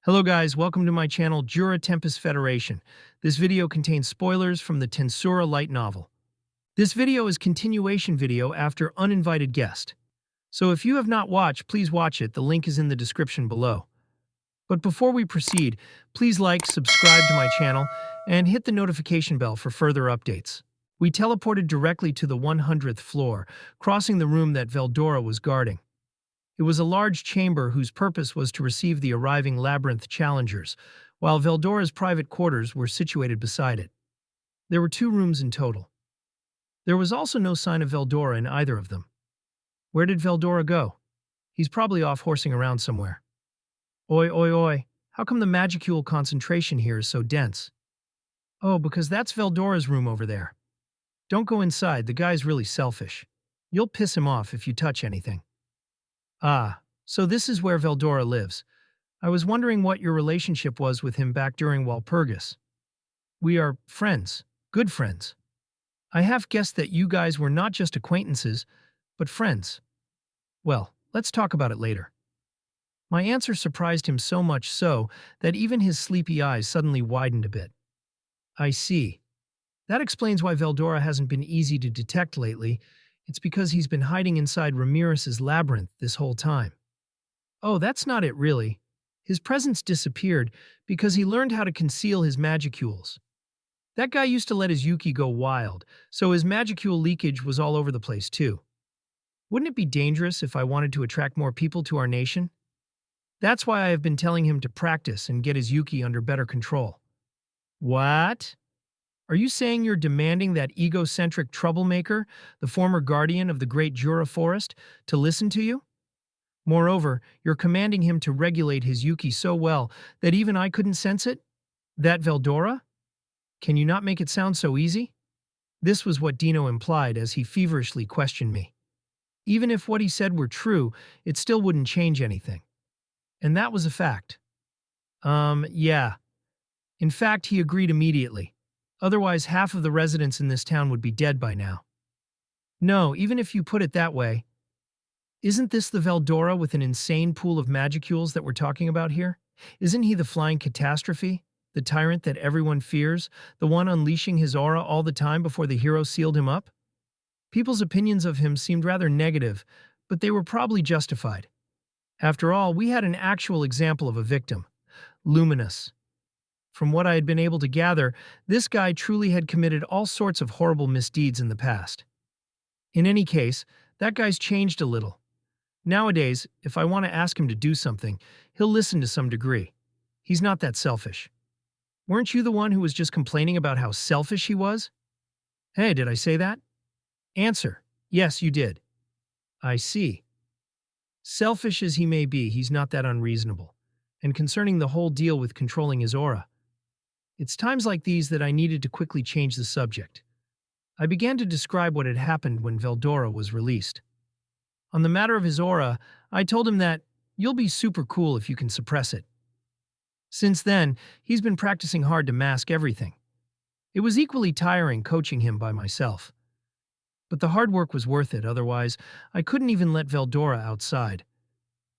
Hello guys, welcome to my channel Jura Tempest Federation. This video contains spoilers from the Tensura light novel. This video is continuation video after Uninvited Guest. So if you have not watched, please watch it, the link is in the description below. But before we proceed, please like, subscribe to my channel, and hit the notification bell for further updates. We teleported directly to the 100th floor, crossing the room that Veldora was guarding. It was a large chamber whose purpose was to receive the arriving labyrinth challengers, while Veldora's private quarters were situated beside it. There were 2 rooms in total. There was also no sign of Veldora in either of them. Where did Veldora go? He's probably off horsing around somewhere. Oi, oi, oi, how come the magicule concentration here is so dense? Oh, because that's Veldora's room over there. Don't go inside, the guy's really selfish. You'll piss him off if you touch anything. Ah, so this is where Veldora lives. I was wondering what your relationship was with him back during Walpurgis. We are friends, good friends. I half guessed that you guys were not just acquaintances, but friends. Well, let's talk about it later. My answer surprised him so much so that even his sleepy eyes suddenly widened a bit. I see. That explains why Veldora hasn't been easy to detect lately. It's because he's been hiding inside Ramirez's labyrinth this whole time. Oh, that's not it really. His presence disappeared because he learned how to conceal his magicules. That guy used to let his Yuki go wild, so his magicule leakage was all over the place too. Wouldn't it be dangerous if I wanted to attract more people to our nation? That's why I have been telling him to practice and get his Yuki under better control. What? Are you saying you're demanding that egocentric troublemaker, the former guardian of the great Jura forest, to listen to you? Moreover, you're commanding him to regulate his Yuki so well that even I couldn't sense it? That Veldora? Can you not make it sound so easy? This was what Dino implied as he feverishly questioned me. Even if what he said were true, it still wouldn't change anything. And that was a fact. Yeah. In fact, he agreed immediately. Otherwise, half of the residents in this town would be dead by now. No, even if you put it that way. Isn't this the Veldora with an insane pool of magicules that we're talking about here? Isn't he the flying catastrophe? The tyrant that everyone fears? The one unleashing his aura all the time before the hero sealed him up? People's opinions of him seemed rather negative, but they were probably justified. After all, we had an actual example of a victim. Luminous. From what I had been able to gather, this guy truly had committed all sorts of horrible misdeeds in the past. In any case, that guy's changed a little. Nowadays, if I want to ask him to do something, he'll listen to some degree. He's not that selfish. Weren't you the one who was just complaining about how selfish he was? Hey, did I say that? Answer: yes, you did. I see. Selfish as he may be, he's not that unreasonable. And concerning the whole deal with controlling his aura, it's times like these that I needed to quickly change the subject. I began to describe what had happened when Veldora was released. On the matter of his aura, I told him that you'll be super cool if you can suppress it. Since then, he's been practicing hard to mask everything. It was equally tiring coaching him by myself. But the hard work was worth it, otherwise I couldn't even let Veldora outside.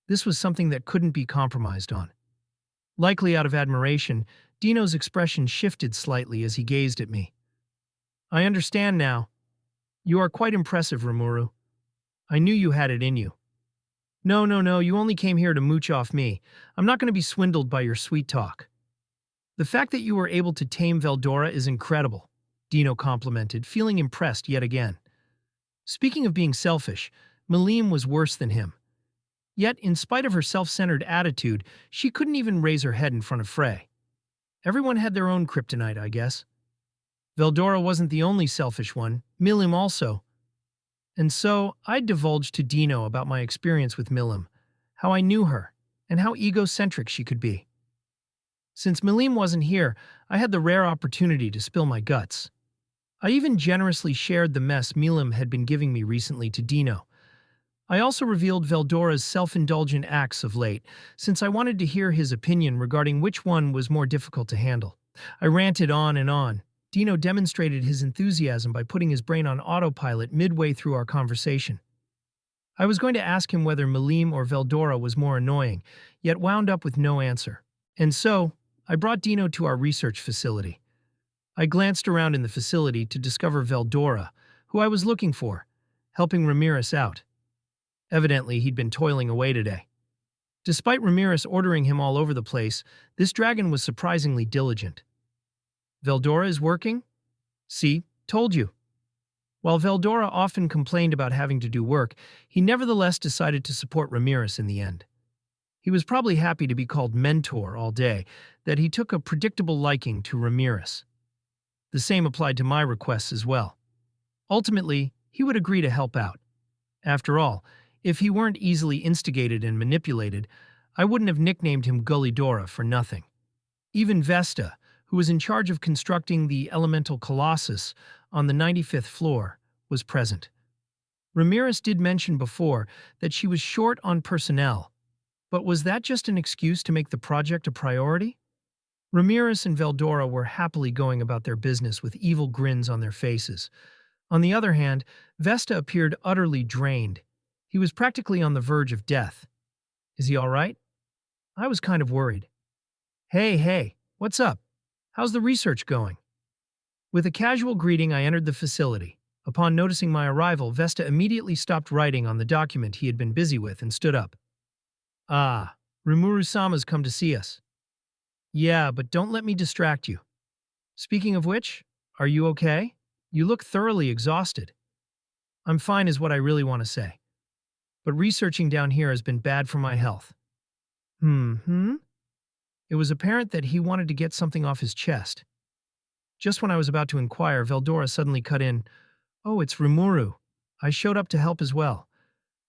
This was something that couldn't be compromised on. Likely out of admiration, Dino's expression shifted slightly as he gazed at me. I understand now. You are quite impressive, Rimuru. I knew you had it in you. No, you only came here to mooch off me. I'm not going to be swindled by your sweet talk. The fact that you were able to tame Veldora is incredible, Dino complimented, feeling impressed yet again. Speaking of being selfish, Melim was worse than him. Yet, in spite of her self-centered attitude, she couldn't even raise her head in front of Frey. Everyone had their own kryptonite, I guess. Veldora wasn't the only selfish one, Melim also. And so, I divulged to Dino about my experience with Melim, how I knew her, and how egocentric she could be. Since Melim wasn't here, I had the rare opportunity to spill my guts. I even generously shared the mess Melim had been giving me recently to Dino. I also revealed Veldora's self-indulgent acts of late, since I wanted to hear his opinion regarding which one was more difficult to handle. I ranted on and on. Dino demonstrated his enthusiasm by putting his brain on autopilot midway through our conversation. I was going to ask him whether Melim or Veldora was more annoying, yet wound up with no answer. And so, I brought Dino to our research facility. I glanced around in the facility to discover Veldora, who I was looking for, helping Ramirez out. Evidently, he'd been toiling away today. Despite Ramirez ordering him all over the place, this dragon was surprisingly diligent. Veldora is working? See, told you. While Veldora often complained about having to do work, he nevertheless decided to support Ramirez in the end. He was probably happy to be called mentor all day, that he took a predictable liking to Ramirez. The same applied to my requests as well. Ultimately, he would agree to help out. After all, if he weren't easily instigated and manipulated, I wouldn't have nicknamed him Gullidora for nothing. Even Vesta, who was in charge of constructing the elemental colossus on the 95th floor, was present. Ramirez did mention before that she was short on personnel, but was that just an excuse to make the project a priority? Ramirez and Veldora were happily going about their business with evil grins on their faces. On the other hand, Vesta appeared utterly drained. He was practically on the verge of death. Is he all right? I was kind of worried. Hey, what's up? How's the research going? With a casual greeting, I entered the facility. Upon noticing my arrival, Vesta immediately stopped writing on the document he had been busy with and stood up. Ah, Rimuru-sama's come to see us. Yeah, but don't let me distract you. Speaking of which, are you okay? You look thoroughly exhausted. I'm fine is what I really want to say. But researching down here has been bad for my health. It was apparent that he wanted to get something off his chest. Just when I was about to inquire, Veldora suddenly cut in. Oh, it's Rimuru. I showed up to help as well.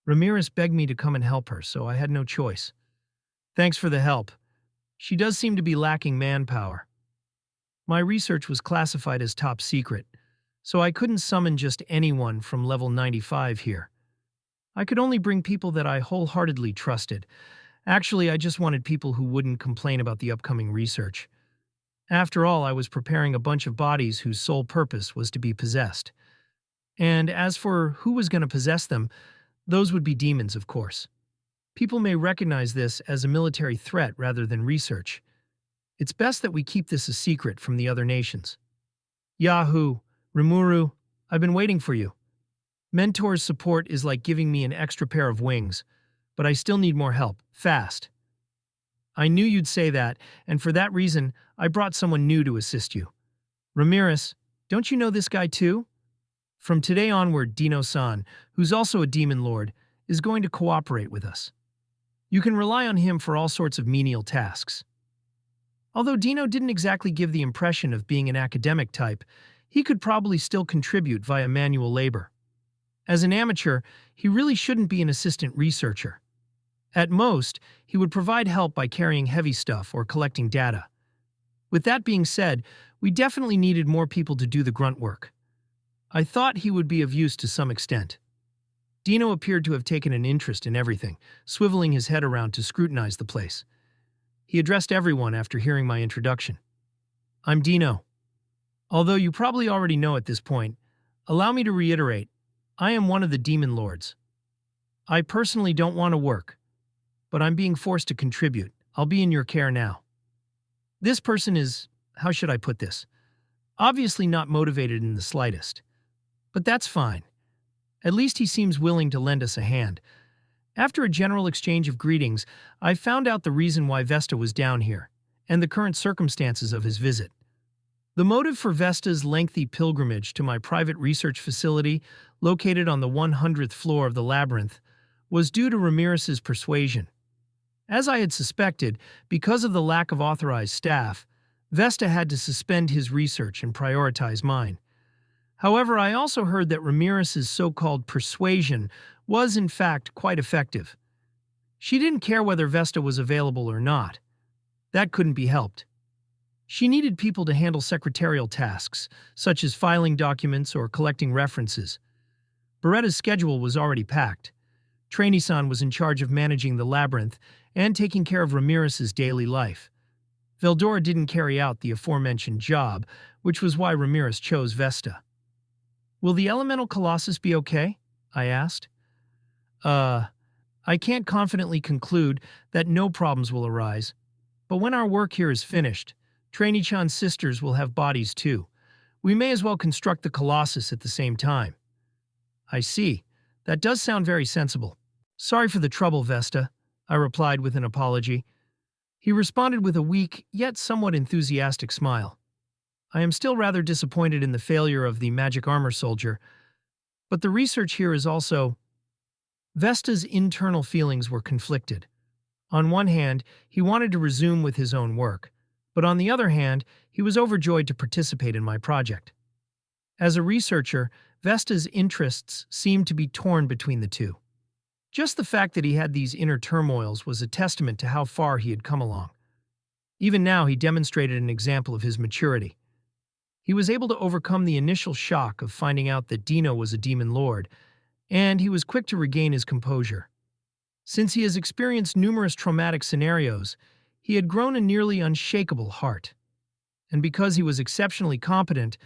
Ramirez begged me to come and help her, so I had no choice. Thanks for the help. She does seem to be lacking manpower. My research was classified as top secret, so I couldn't summon just anyone from level 95 here. I could only bring people that I wholeheartedly trusted. Actually, I just wanted people who wouldn't complain about the upcoming research. After all, I was preparing a bunch of bodies whose sole purpose was to be possessed. And as for who was going to possess them, those would be demons, of course. People may recognize this as a military threat rather than research. It's best that we keep this a secret from the other nations. Yahoo! Rimuru, I've been waiting for you. Mentor's support is like giving me an extra pair of wings, but I still need more help, fast. I knew you'd say that, and for that reason, I brought someone new to assist you. Ramirez, don't you know this guy too? From today onward, Dino-san, who's also a demon lord, is going to cooperate with us. You can rely on him for all sorts of menial tasks. Although Dino didn't exactly give the impression of being an academic type, he could probably still contribute via manual labor. As an amateur, he really shouldn't be an assistant researcher. At most, he would provide help by carrying heavy stuff or collecting data. With that being said, we definitely needed more people to do the grunt work. I thought he would be of use to some extent. Dino appeared to have taken an interest in everything, swiveling his head around to scrutinize the place. He addressed everyone after hearing my introduction. I'm Dino. Although you probably already know at this point, allow me to reiterate, I am one of the demon lords. I personally don't want to work, but I'm being forced to contribute. I'll be in your care now. This person is, how should I put this? Obviously not motivated in the slightest. But that's fine. At least he seems willing to lend us a hand. After a general exchange of greetings, I found out the reason why Vesta was down here, and the current circumstances of his visit. The motive for Vesta's lengthy pilgrimage to my private research facility, located on the 100th floor of the labyrinth, was due to Ramirez's persuasion. As I had suspected, because of the lack of authorized staff, Vesta had to suspend his research and prioritize mine. However, I also heard that Ramirez's so-called persuasion was, in fact, quite effective. She didn't care whether Vesta was available or not. That couldn't be helped. She needed people to handle secretarial tasks, such as filing documents or collecting references. Beretta's schedule was already packed. Trainee-san was in charge of managing the labyrinth and taking care of Ramirez's daily life. Veldora didn't carry out the aforementioned job, which was why Ramirez chose Vesta. Will the elemental colossus be okay? I asked. I can't confidently conclude that no problems will arise. But when our work here is finished, Trainee-chan's sisters will have bodies too. We may as well construct the Colossus at the same time. I see. That does sound very sensible. Sorry for the trouble, Vesta, I replied with an apology. He responded with a weak, yet somewhat enthusiastic smile. I am still rather disappointed in the failure of the magic armor soldier, but the research here is also... Vesta's internal feelings were conflicted. On one hand, he wanted to resume with his own work, but on the other hand, he was overjoyed to participate in my project. As a researcher, Vesta's interests seemed to be torn between the two. Just the fact that he had these inner turmoils was a testament to how far he had come along. Even now, he demonstrated an example of his maturity. He was able to overcome the initial shock of finding out that Dino was a demon lord, and he was quick to regain his composure. Since he has experienced numerous traumatic scenarios, he had grown a nearly unshakable heart. And because he was exceptionally competent,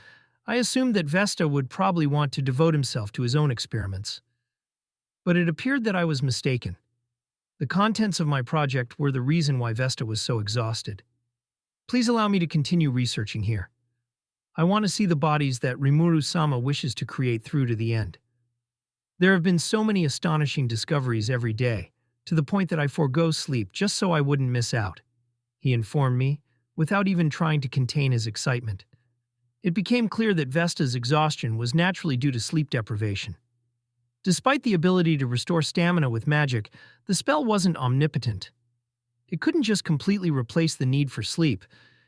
I assumed that Vesta would probably want to devote himself to his own experiments. But it appeared that I was mistaken. The contents of my project were the reason why Vesta was so exhausted. Please allow me to continue researching here. I want to see the bodies that Rimuru-sama wishes to create through to the end. There have been so many astonishing discoveries every day, to the point that I forego sleep just so I wouldn't miss out, he informed me, without even trying to contain his excitement. It became clear that Vesta's exhaustion was naturally due to sleep deprivation. Despite the ability to restore stamina with magic, the spell wasn't omnipotent. It couldn't just completely replace the need for sleep.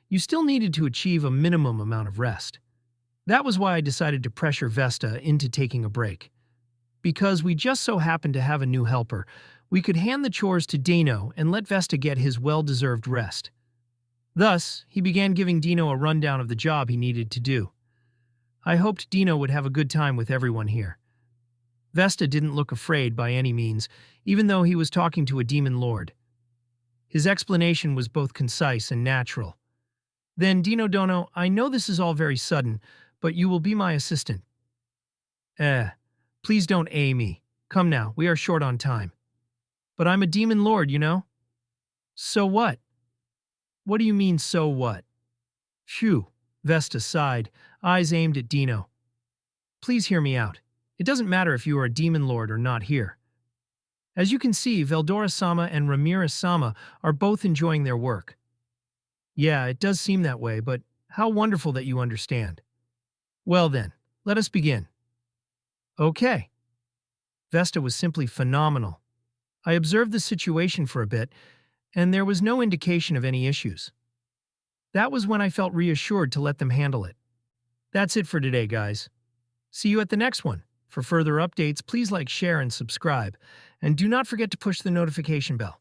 You still needed to achieve a minimum amount of rest. That was why I decided to pressure Vesta into taking a break. Because we just so happened to have a new helper, we could hand the chores to Dino and let Vesta get his well-deserved rest. Thus, he began giving Dino a rundown of the job he needed to do. I hoped Dino would have a good time with everyone here. Vesta didn't look afraid by any means, even though he was talking to a demon lord. His explanation was both concise and natural. Then, Dino Dono, I know this is all very sudden, but you will be my assistant. Please don't me. Come now, we are short on time. But I'm a demon lord, you know? So what? What do you mean, so what? Phew, Vesta sighed, eyes aimed at Dino. Please hear me out. It doesn't matter if you are a demon lord or not here. As you can see, Veldora-sama and Rimuru-sama are both enjoying their work. Yeah, it does seem that way, but how wonderful that you understand. Well then, let us begin. Okay. Vesta was simply phenomenal. I observed the situation for a bit, and there was no indication of any issues. That was when I felt reassured to let them handle it. That's it for today, guys. See you at the next one. For further updates, please like, share, and subscribe. And do not forget to push the notification bell.